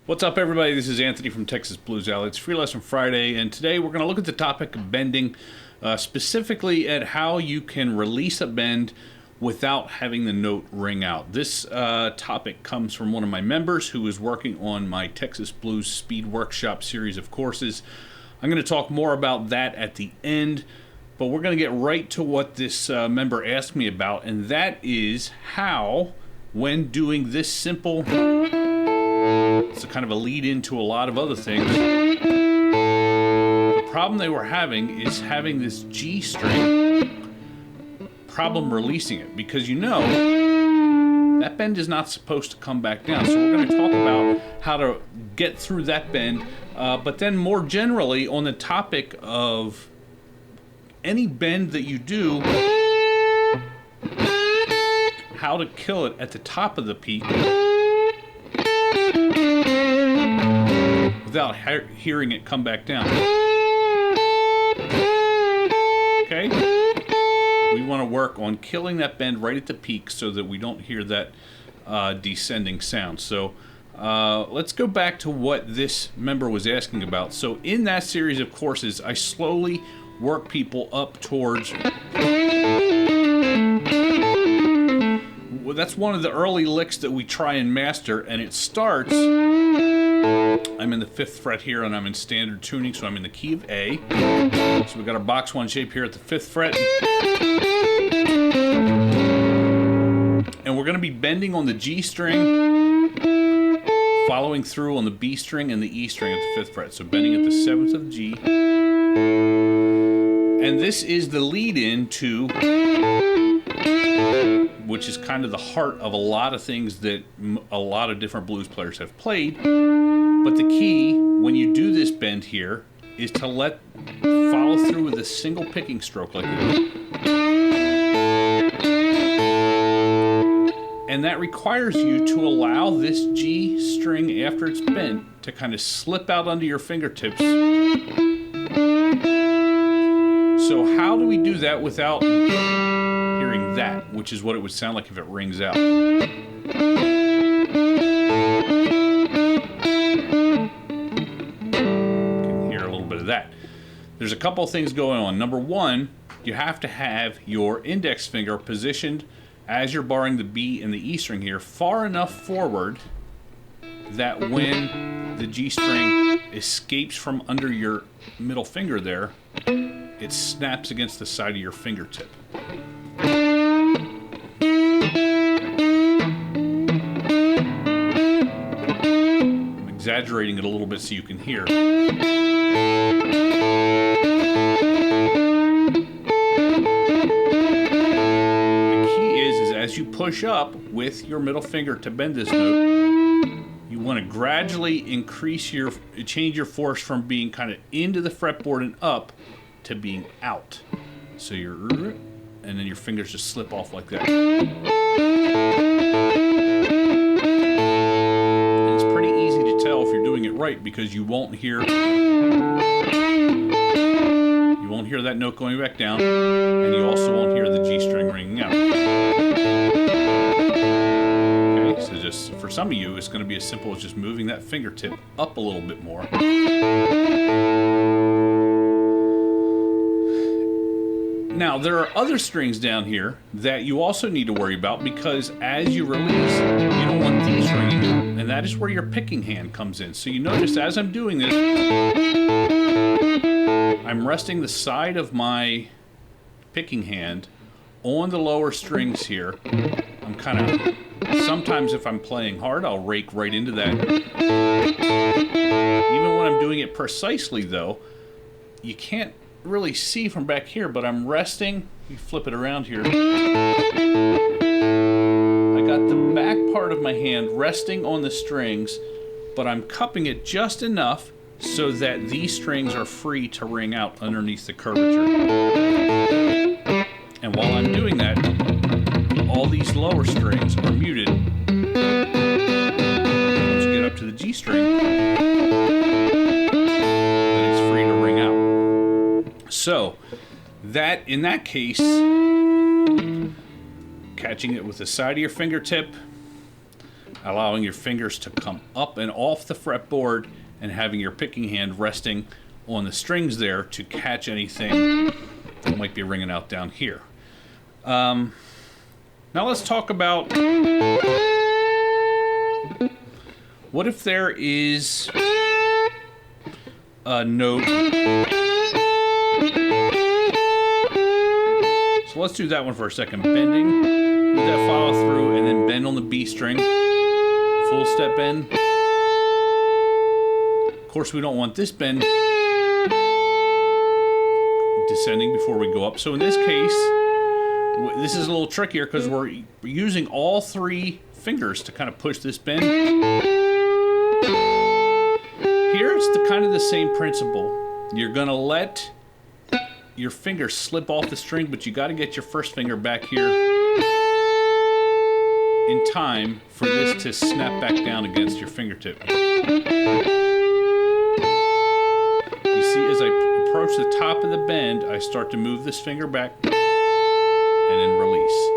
What's up, everybody? This is Anthony from Texas Blues Alley. It's Free Lesson Friday, and today we're going to look at the topic of bending, specifically at how you can release a bend without having the note ring out. This topic comes from one of my members who is working on my Texas Blues Speed Workshop series of courses. I'm going to talk more about that at the end, but we're going to get right to what this member asked me about, and that is how, when doing this simple... It's a kind of a lead into a lot of other things. The problem they were having is having this G string problem releasing it, because you know that bend is not supposed to come back down. So we're going to talk about how to get through that bend, but then more generally on the topic of any bend that you do, how to kill it at the top of the peak without hearing it come back down. Okay? We want to work on killing that bend right at the peak so that we don't hear that descending sound. So let's go back to what this member was asking about. So in that series of courses, I slowly work people up towards... Well, that's one of the early licks that we try and master, and it starts... I'm in the 5th fret here, and I'm in standard tuning, so I'm in the key of A. So we've got our box 1 shape here at the 5th fret. And we're going to be bending on the G string, following through on the B string and the E string at the 5th fret. So bending at the 7th of G. And this is the lead-in to... which is kind of the heart of a lot of things that a lot of different blues players have played. But the key, when you do this bend here, is to follow through with a single picking stroke like this. And that requires you to allow this G string, after it's bent, to kind of slip out under your fingertips. So how do we do that without hearing that, which is what it would sound like if it rings out? That. There's a couple of things going on. Number one, you have to have your index finger positioned as you're barring the B and the E string here far enough forward that when the G string escapes from under your middle finger there, it snaps against the side of your fingertip. I'm exaggerating it a little bit so you can hear. As you push up with your middle finger to bend this note, you want to gradually change your force from being kind of into the fretboard and up to being out. So and then your fingers just slip off like that. And it's pretty easy to tell if you're doing it right, because you won't hear that note going back down, and you also won't hear the G string ringing out. So just for some of you, it's going to be as simple as just moving that fingertip up a little bit more. Now, there are other strings down here that you also need to worry about, because as you release, you don't want these ringing out, and that is where your picking hand comes in. So you notice as I'm doing this, I'm resting the side of my picking hand on the lower strings here. I'm kind of... Sometimes if I'm playing hard, I'll rake right into that. Even when I'm doing it precisely, though, you can't really see from back here, but I'm resting. You flip it around here. I got the back part of my hand resting on the strings, but I'm cupping it just enough so that these strings are free to ring out underneath the curvature. And while I'm doing that, all these lower strings are muted. Once you get up to the G string, then it's free to ring out. So, in that case, catching it with the side of your fingertip, allowing your fingers to come up and off the fretboard and having your picking hand resting on the strings there to catch anything that might be ringing out down here. Now let's talk about what if there is a note. So let's do that one for a second. Bending, move that follow through, and then bend on the B string. Full step bend. Of course, we don't want this bend descending before we go up. So in this case, this is a little trickier because we're using all three fingers to kind of push this bend. Here it's kind of the same principle. You're going to let your finger slip off the string, but you got to get your first finger back here in time for this to snap back down against your fingertip. You see, as I approach the top of the bend, I start to move this finger back and then release.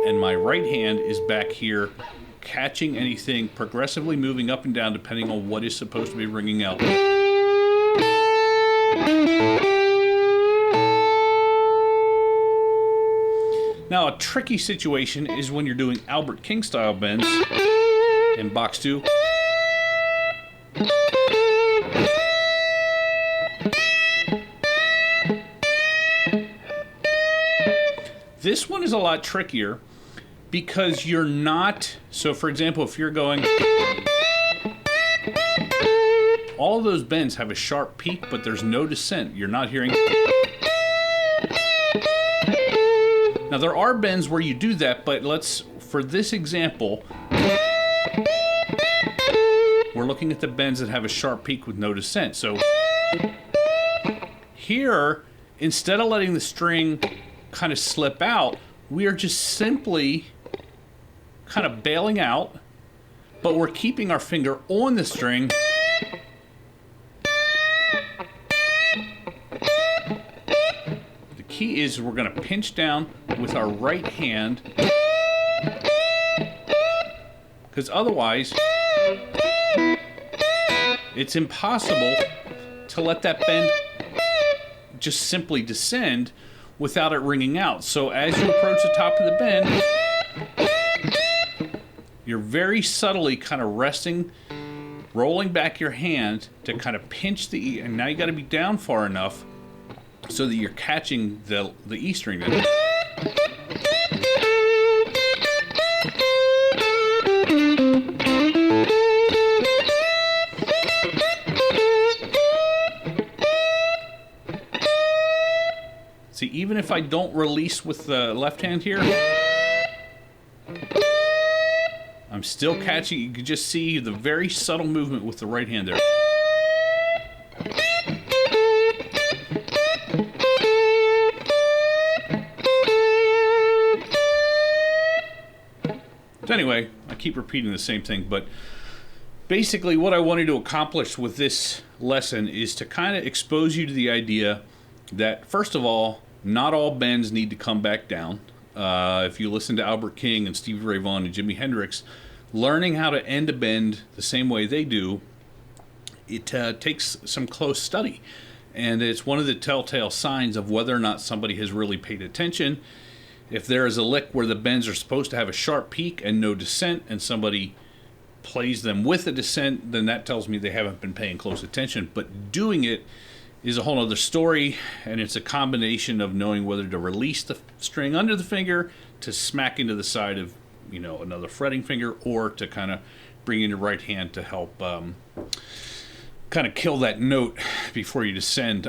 And my right hand is back here catching anything, progressively moving up and down depending on what is supposed to be ringing out. Now, a tricky situation is when you're doing Albert King style bends in box 2. This one is a lot trickier because you're not, so for example, if you're going, all of those bends have a sharp peak, but there's no descent. You're not hearing. Now there are bends where you do that, but for this example, we're looking at the bends that have a sharp peak with no descent. So here, instead of letting the string kind of slip out, we are just simply kind of bailing out, but we're keeping our finger on the string. The key is we're going to pinch down with our right hand, because otherwise it's impossible to let that bend just simply descend without it ringing out. So as you approach the top of the bend, you're very subtly kind of resting, rolling back your hand to kind of pinch the E, and now you got to be down far enough so that you're catching the E string there. See, even if I don't release with the left hand here, I'm still catching. You can just see the very subtle movement with the right hand there. So anyway, I keep repeating the same thing, but basically what I wanted to accomplish with this lesson is to kind of expose you to the idea that, first of all, not all bends need to come back down. If you listen to Albert King and Stevie Ray Vaughan and Jimi Hendrix, learning how to end a bend the same way they do, it takes some close study. And it's one of the telltale signs of whether or not somebody has really paid attention. If there is a lick where the bends are supposed to have a sharp peak and no descent, and somebody plays them with a descent, then that tells me they haven't been paying close attention. But doing it is a whole other story, and it's a combination of knowing whether to release the string under the finger to smack into the side of, another fretting finger, or to kind of bring in your right hand to help kind of kill that note before you descend.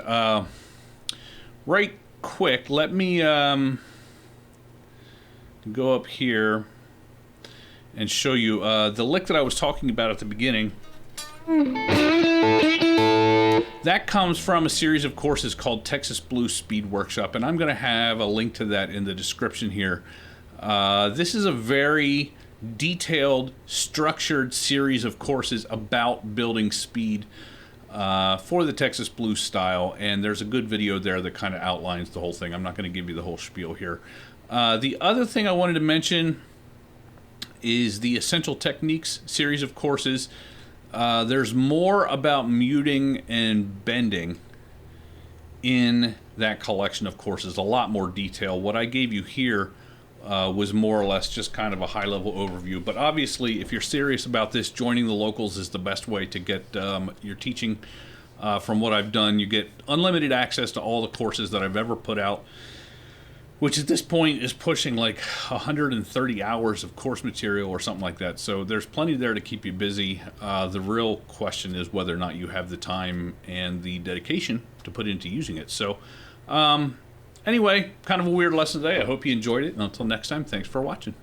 Right quick, let me go up here and show you the lick that I was talking about at the beginning. That comes from a series of courses called Texas Blues Speed Workshop, and I'm going to have a link to that in the description here. This is a very detailed, structured series of courses about building speed for the Texas Blues style, and there's a good video there that kind of outlines the whole thing. I'm not going to give you the whole spiel here. The other thing I wanted to mention is the Essential Techniques series of courses. There's more about muting and bending in that collection of courses, a lot more detail. What I gave you here was more or less just kind of a high-level overview. But obviously, if you're serious about this, joining the locals is the best way to get your teaching. From what I've done, you get unlimited access to all the courses that I've ever put out, which at this point is pushing like 130 hours of course material or something like that. So there's plenty there to keep you busy. The real question is whether or not you have the time and the dedication to put into using it. So anyway, kind of a weird lesson today. I hope you enjoyed it. And until next time, thanks for watching.